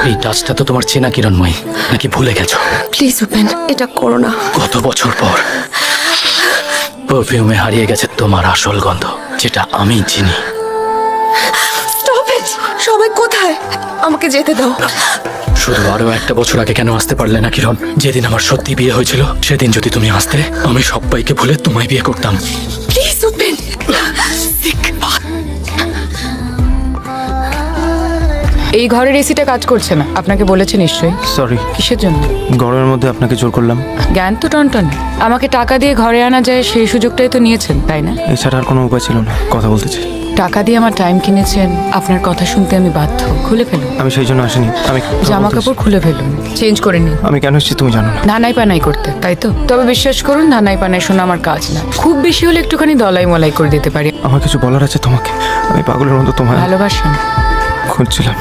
এই টাচটা তো তোমার চেনা কিরণময়ী, নাকি ভুলে গেছো? প্লিজ উপেন, এটা করো না। কত বছর পর পারফিউমে হারিয়ে গেছে তোমার আসল গন্ধ, যেটা আমি চিনি। Stop it! সবাই কোথায়? আমাকে যেতে দাও। শুধু আরো একটা বছর আগে কেন আসতে পারলে না কিরণ? যেদিন আমার সত্যি বিয়ে হয়েছিল, সেদিন যদি তুমি আসতে, আমি সবাইকে ভুলে তোমায় বিয়ে করতাম। প্লিজ উপেন। এই ঘরের এসিটা কাজ করছে না, আপনাকে বলেছে নিশ্চয়ই। সরি, কিসের জন্য? গরমের মধ্যে আপনাকে জোর করলাম। জ্ঞান তো টনটন। আমাকে টাকা দিয়ে ঘরে আনা যায়, সেই সুযোগটাই তো নিয়েছেন, তাই না? এছাড়া আর কোনো উপায় ছিল না, কথা বলতে চাই। টাকা দিয়ে আমার টাইম কিনেছেন, আপনার কথা শুনতে আমি বাধ্য। খুলে ফেলুন আমি সেই জন্য আসিনি। আমি কথা জামা বলতে কাপড়, খুলে ফেলুন, চেঞ্জ করে নিন। আমি কেন এসেছি তুমি জানো না। ধানাই পানাই করতে, তাই তো? তবে বিশ্বাস করুন, ধানাই পানাই শোনা আমার কাজ না। খুব বেশি হলে একটুখানি দলাই মলাই করে দিতে পারি। আমার কিছু বলার আছে তোমাকে। আমি পাগলের মতো তোমায় ভালোবাসেন? খুঁজছিলাম।